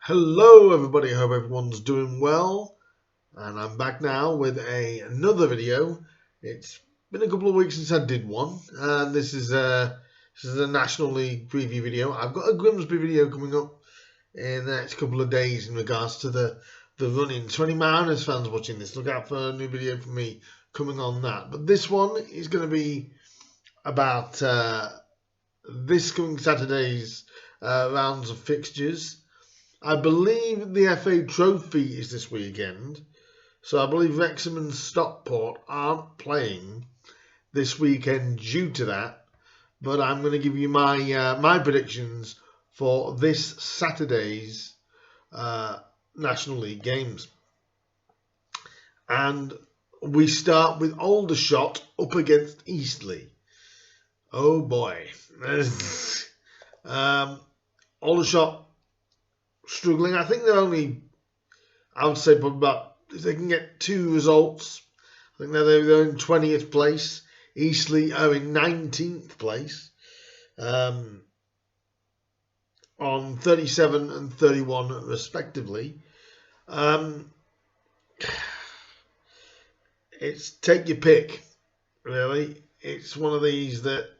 Hello everybody, hope everyone's doing well, and I'm back now with another video. It's been a couple of weeks since I did one, and this is a National League preview video. I've got a Grimsby video coming up in the next couple of days in regards to the run-in. So any Mariners fans watching this, look out for a new video from me coming on that. But this one is going to be about this coming Saturday's rounds of fixtures. I believe the FA Trophy is this weekend, so I believe Wrexham and Stockport aren't playing this weekend due to that. But I'm going to give you my my predictions for this Saturday's National League games. And we start with Aldershot up against Eastleigh. Oh boy. Aldershot struggling. I think they're only, I would say, probably about, if they can get 2 results, I think they're in 20th place. Eastleigh are in 19th place on 37 and 31 respectively. It's take your pick, really. It's one of these that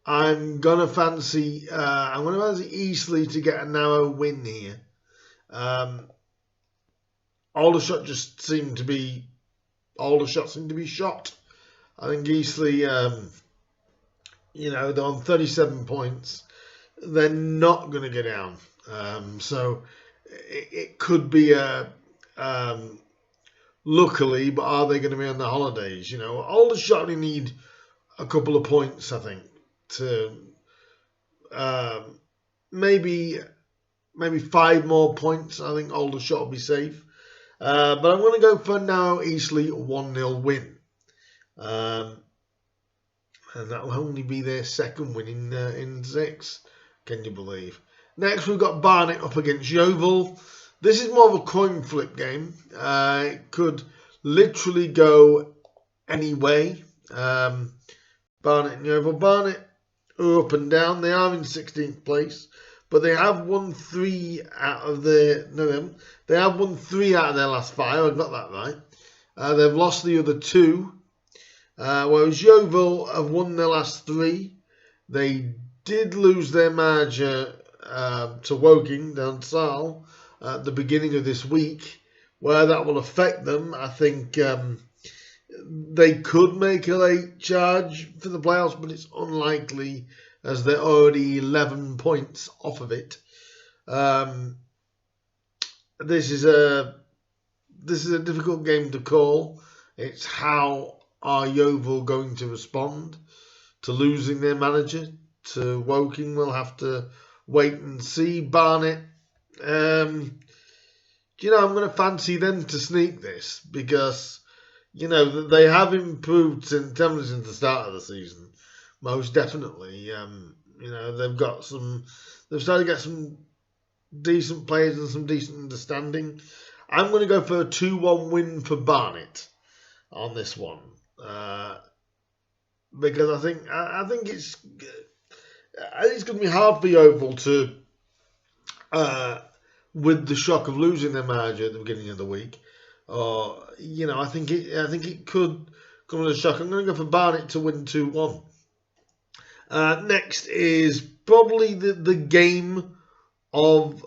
I'm gonna fancy Eastleigh to get a narrow win here. Aldershot seem to be shot. I think Eastleigh, they're on 37 points. They're not going to go down. So it could be luckily, but are they going to be on the holidays? Aldershot only need a couple of points, I think, to maybe 5 more points. I think Aldershot will be safe. But I'm going to go for now Eastleigh 1-0 win. And that will only be their second win in 6. Can you believe? Next we've got Barnet up against Yeovil. This is more of a coin flip game. It could literally go any way. Barnet and Yeovil. Barnet are up and down. They are in 16th place, but they have won 3 out of their last 5. I got that right. They've lost the other 2. Whereas Yeovil have won their last 3. They did lose their manager to Woking down Sal at the beginning of this week, where that will affect them. I think they could make a late charge for the playoffs, but it's unlikely as they're already 11 points off of it. This is a difficult game to call. It's how are Yeovil going to respond to losing their manager to Woking? We'll have to wait and see. Barnet, I'm going to fancy them to sneak this because, they have improved since the start of the season. Most definitely. They've started to get some decent players and some decent understanding. I'm going to go for a 2-1 win for Barnet on this one. Because I think it's going to be hard for Yeovil to, with the shock of losing their manager at the beginning of the week. I think it could come as a shock. I'm going to go for Barnet to win 2-1. Next is probably the game of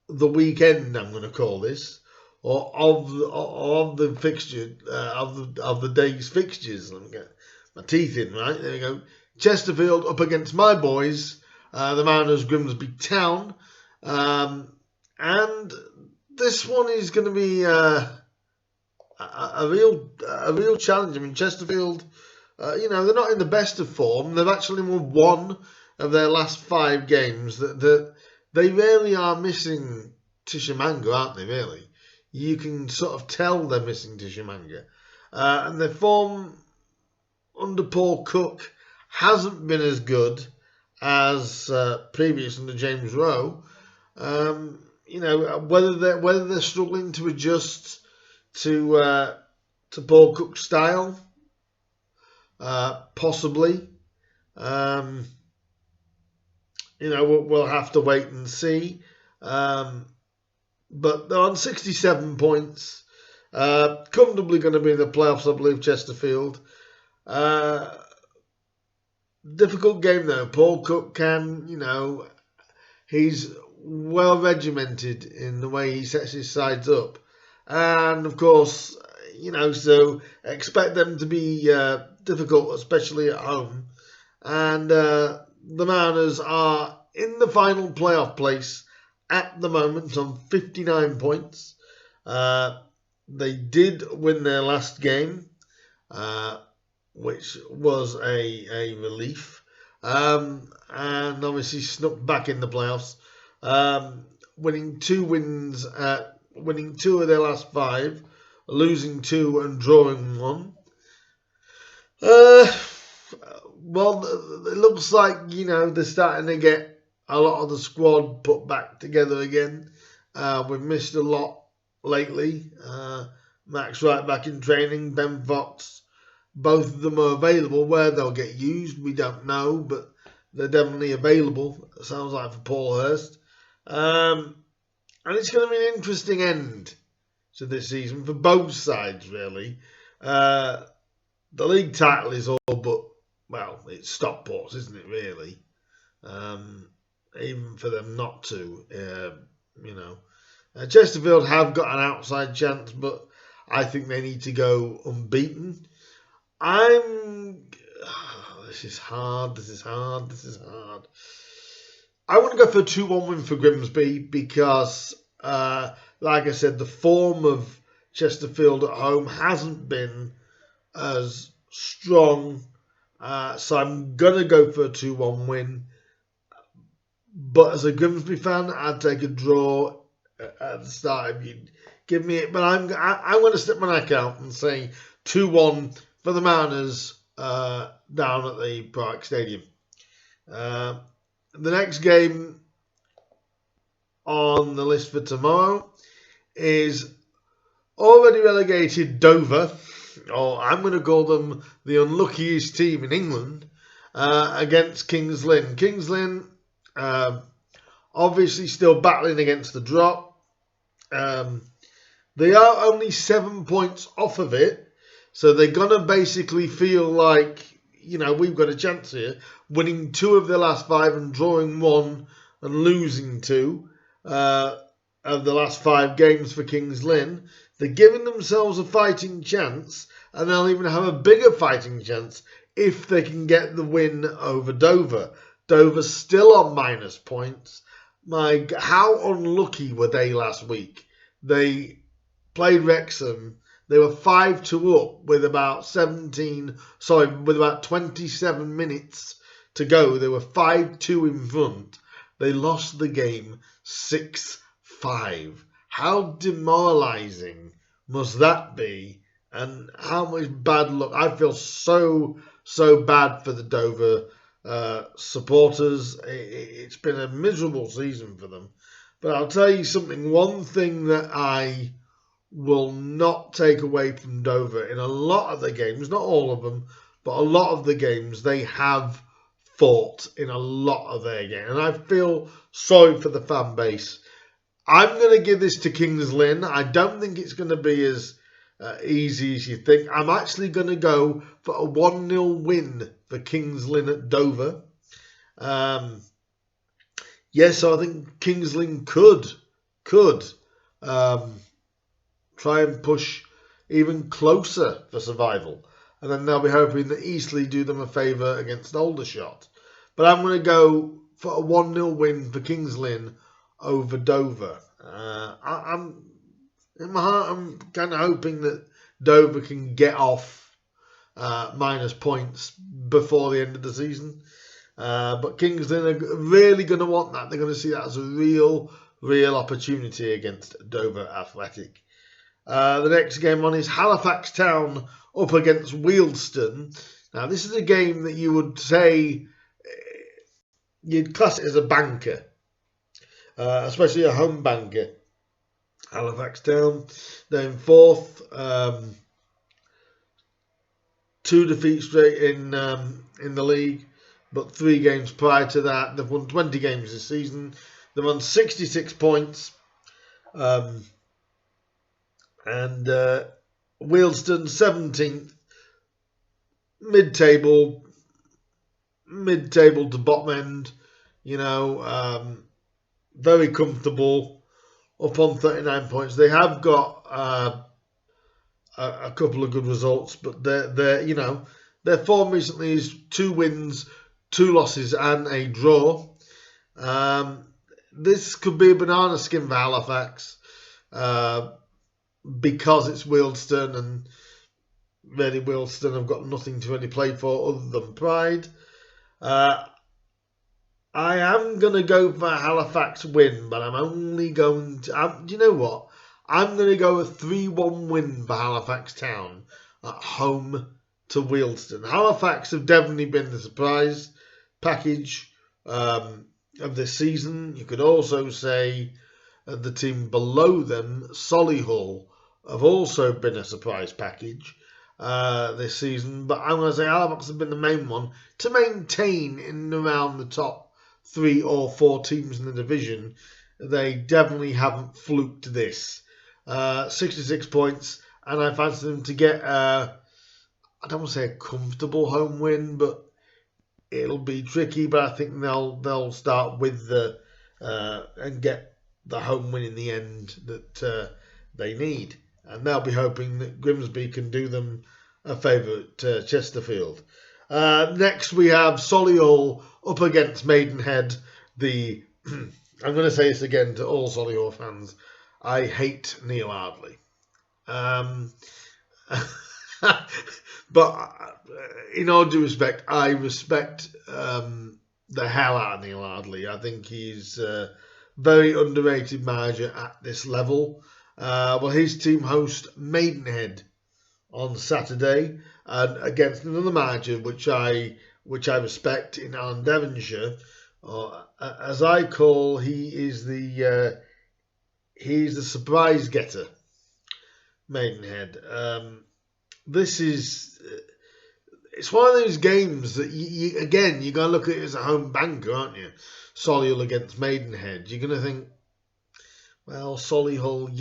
the weekend. I'm going to call this, or of the fixture of the day's fixtures. Let me get my teeth in. Right, there we go. Chesterfield up against my boys, the Mariners, Grimsby Town, and this one is going to be a real challenge. I mean, Chesterfield, they're not in the best of form. They've actually won 1 of their last 5 games. That they really are missing Tishamanga, aren't they? Really, you can sort of tell they're missing Tishamanga, and their form under Paul Cook hasn't been as good as previous under James Rowe. Whether they're struggling to adjust to Paul Cook's style, possibly. We'll have to wait and see. but they're on 67 points. Comfortably going to be in the playoffs, I believe, Chesterfield. Difficult game though. Paul Cook can, he's well regimented in the way he sets his sides up. And of course, so expect them to be difficult, especially at home. And the Mariners are in the final playoff place at the moment on 59 points. They did win their last game, which was a relief. And obviously snuck back in the playoffs, winning 2 wins, winning 2 of their last 5, losing 2 and drawing 1. Well, it looks like, they're starting to get a lot of the squad put back together again. We've missed a lot lately. Max Wright back in training, Ben Fox, both of them are available. Where they'll get used, we don't know, but they're definitely available. It sounds like for Paul Hurst. And it's going to be an interesting end to this season for both sides, really. The league title is all but, well, it's Stockport's, isn't it, really? Even for them not to, Chesterfield have got an outside chance, but I think they need to go unbeaten. This is hard. I want to go for a 2-1 win for Grimsby because, like I said, the form of Chesterfield at home hasn't been as strong. So I'm going to go for a 2-1 win. But as a Grimsby fan, I'd take a draw at the start if you'd give me it. But I'm going to stick my neck out and say 2-1 for the Mariners down at the Park Stadium. The next game on the list for tomorrow is already relegated Dover, or I'm going to call them the unluckiest team in England, against Kings Lynn. Kings Lynn obviously still battling against the drop. They are only 7 points off of it, so they're going to basically feel like, we've got a chance here, winning 2 of their last 5 and drawing 1 and losing 2 of the last 5 games for Kings Lynn. They're giving themselves a fighting chance, and they'll even have a bigger fighting chance if they can get the win over Dover. Dover's still on minus points. How unlucky were they last week? They played Wrexham. They were 5-2 up with about 27 minutes to go. They were 5-2 in front. They lost the game 6-5. How demoralising must that be? And how much bad luck. I feel so bad for the Dover supporters. It's been a miserable season for them. But I'll tell you something. One thing that I will not take away from Dover in a lot of the games, not all of them, but a lot of the games, they have fought in a lot of their games. And I feel sorry for the fan base. I'm going to give this to Kings Lynn. I don't think it's going to be as easy as you think. I'm actually going to go for a 1-0 win for Kings Lynn at Dover. Yes, I think Kings Lynn could try and push even closer for survival. And then they'll be hoping that Eastleigh do them a favour against Aldershot. But I'm going to go for a 1-0 win for Kings Lynn over Dover. I'm in my heart, I'm kind of hoping that Dover can get off minus points before the end of the season. But Kings Lynn are really going to want that. They're going to see that as a real opportunity against Dover Athletic. The next game on is Halifax Town up against Wealdstone. Now, this is a game that you would say you'd class it as a banker, especially a home banker. Halifax Town, they're in 4th. 2 defeats straight in the league, but 3 games prior to that. They've won 20 games this season. They're on 66 points. And Wealdstone 17th, mid-table to bottom end. Very comfortable, up on 39 points. They have got a couple of good results, but their form recently is 2 wins, 2 losses, and a draw. This could be a banana skin for Halifax because it's Wealdstone, and really Wealdstone have got nothing to really play for other than pride. I am going to go for a Halifax win, but I'm only going to... you know what? I'm going to go a 3-1 win for Halifax Town at home to Wealdstone. Halifax have definitely been the surprise package of this season. You could also say the team below them, Solihull, have also been a surprise package this season. But I'm going to say Halifax have been the main one to maintain in and around the top 3 or 4 teams in the division. They definitely haven't fluked this. 66 points, and I fancy them to get, I don't want to say a comfortable home win, but it'll be tricky. But I think they'll start with and get the home win in the end that they need, and they'll be hoping that Grimsby can do them a favour at Chesterfield. Next, we have Solihull up against Maidenhead. I'm going to say this again to all Solihull fans. I hate Neil Ardley. But in all due respect, I respect the hell out of Neil Ardley. I think he's a very underrated manager at this level. His team host Maidenhead on Saturday, and against another manager which I respect in Alan Devonshire, as I call, he's the surprise getter, Maidenhead. It's one of those games that you're going to look at it as a home banker, aren't you? Solihull against Maidenhead. You're going to think, well, Solihull,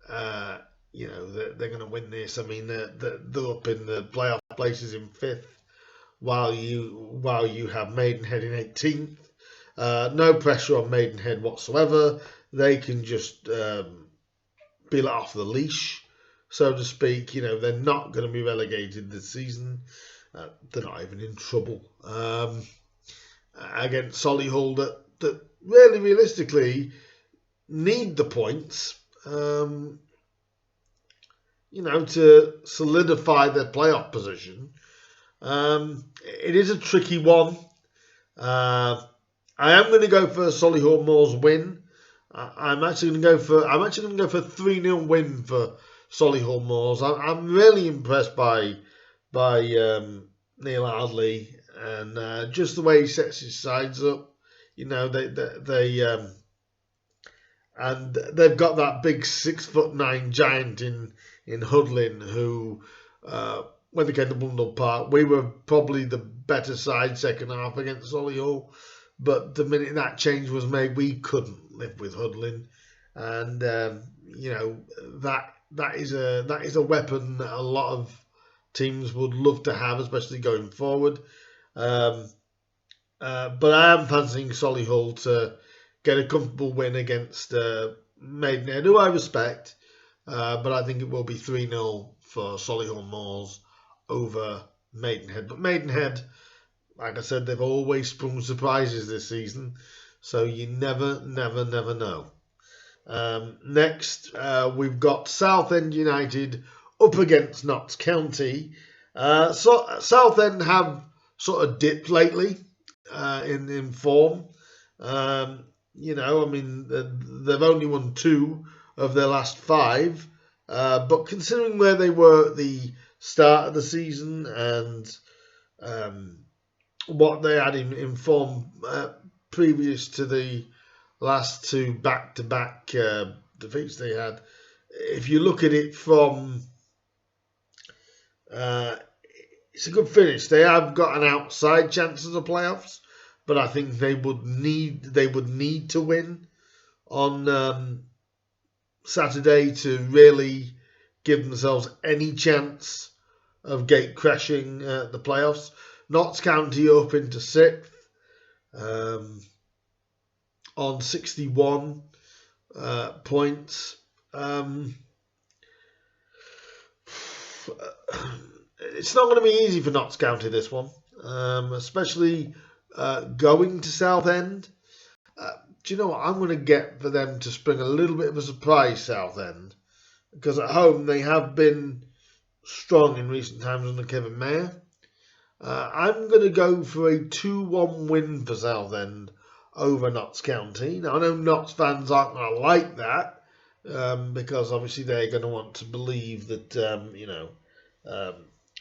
they're going to win this. I mean, they're up in the playoff places in 5th, while you have Maidenhead in 18th. No pressure on Maidenhead whatsoever. They can just be let off the leash, so to speak. They're not going to be relegated this season. They're not even in trouble against Solihull that really realistically need the points. To solidify their playoff position. It is a tricky one. I am going to go for a Solihull Moors win. I'm actually going to go for a 3-0 win for Solihull Moors. I'm really impressed by Neil Ardley and just the way he sets his sides up. And they've got that big 6'9" giant in Hudlin, who when they came to Blundell Park, we were probably the better side second half against Solihull. But the minute that change was made, we couldn't live with Hudlin, and that is a weapon that a lot of teams would love to have, especially going forward. But I am fancying Solihull to get a comfortable win against Maidenhead, who I respect, but I think it will be 3-0 for Solihull Moors over Maidenhead. But Maidenhead, like I said, they've always sprung surprises this season, so you never know. Next, we've got Southend United up against Notts County. Southend have sort of dipped lately in form. They've only won 2 of their last 5. But considering where they were at the start of the season and what they had in form previous to the last 2 back-to-back defeats they had, if you look at it from... it's a good finish. They have got an outside chance of the playoffs, but I think they would need to win on Saturday to really give themselves any chance of gate crashing the playoffs. Notts County up into 6th on 61 points. It's not going to be easy for Notts County, this one, especially going to Southend. Do you know what? I'm going to get for them to spring a little bit of a surprise, Southend, because at home they have been strong in recent times under Kevin Mayer. I'm going to go for a 2-1 win for Southend over Notts County. Now, I know Notts fans aren't going to like that because obviously they're going to want to believe that,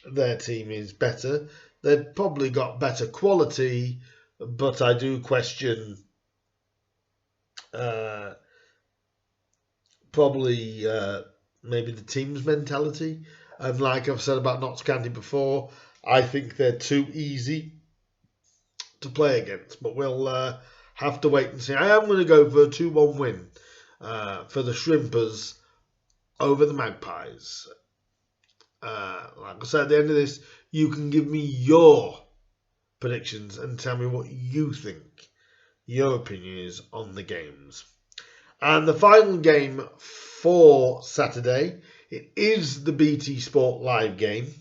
their team is better. They've probably got better quality, but I do question maybe the team's mentality. And like I've said about Notts County before, I think they're too easy to play against. But we'll have to wait and see. I am going to go for a 2-1 win for the Shrimpers over the Magpies. Like I said, at the end of this, you can give me your predictions and tell me what you think, your opinion is on the games. And the final game for Saturday, it is the BT Sport live game.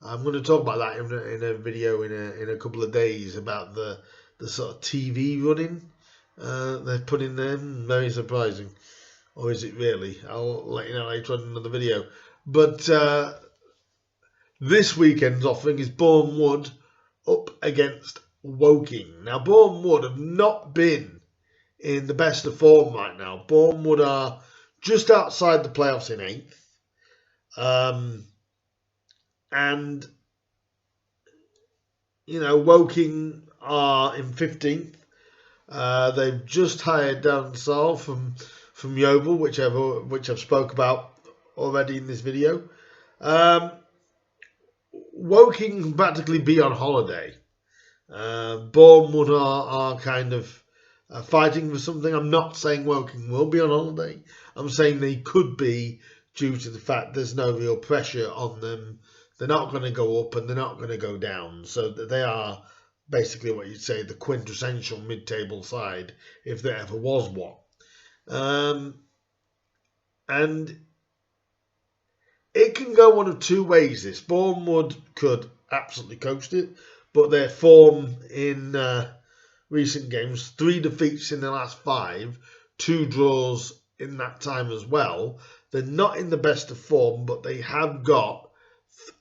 I'm going to talk about that in a video in a couple of days about the sort of TV running they've put in there. Very surprising. Or is it really? I'll let you know later on in another video. But this weekend's offering is Bournemouth up against Woking. Now, Bournemouth have not been in the best of form right now. Bournemouth are just outside the playoffs in 8th. And, Woking are in 15th. They've just hired down south from Yeovil, which I've spoke about already in this video. Woking can practically be on holiday. Bournemouth are kind of fighting for something. I'm not saying Woking will be on holiday. I'm saying they could be due to the fact there's no real pressure on them. They're not going to go up and they're not going to go down. So they are basically what you'd say the quintessential mid-table side, if there ever was one. And it can go one of two ways, this. Bournemouth could absolutely coast it, but their form in recent games, 3 defeats in the last 5, 2 draws in that time as well. They're not in the best of form, but they have got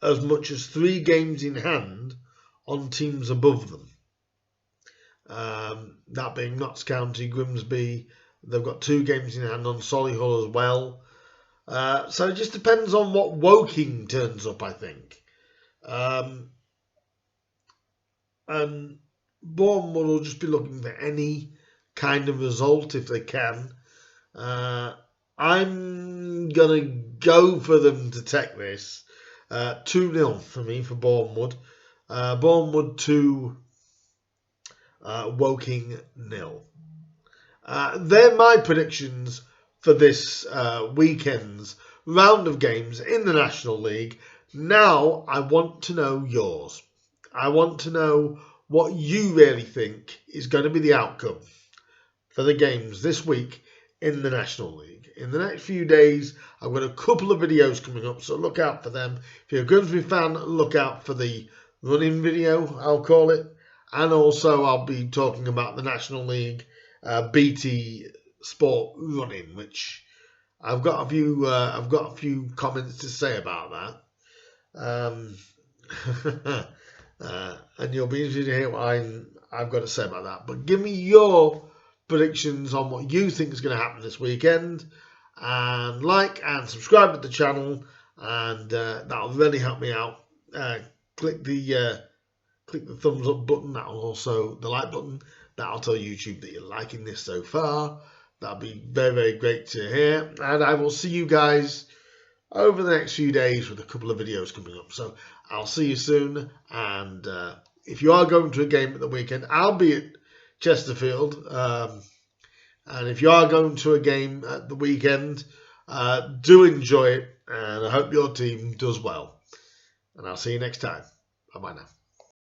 as much as 3 games in hand on teams above them. That being Notts County, Grimsby. They've got 2 games in hand on Solihull as well. So it just depends on what Woking turns up, I think. And Bournemouth will just be looking for any kind of result if they can. I'm going to go for them to take this. 2-0 for me for Bournemouth. Bournemouth 2, Woking 0. They're my predictions for this weekend's round of games in the National League. Now I want to know yours. I want to know what you really think is going to be the outcome for the games this week in the National League. In the next few days, I've got a couple of videos coming up, so look out for them. If you're a Grimsby fan, look out for the running video, I'll call it. And also, I'll be talking about the National League BT Sport running, which I've got a few comments to say about that. And you'll be interested to hear what I've got to say about that. But give me your predictions on what you think is going to happen this weekend, and like and subscribe to the channel, and that'll really help me out. Click the thumbs up button. That'll also the like button. That'll tell YouTube that you're liking this so far. That'll be very, very great to hear. And I will see you guys over the next few days with a couple of videos coming up. So I'll see you soon. And if you are going to a game at the weekend, I'll be at Chesterfield. And if you are going to a game at the weekend, do enjoy it, and I hope your team does well. And I'll see you next time. Bye-bye now.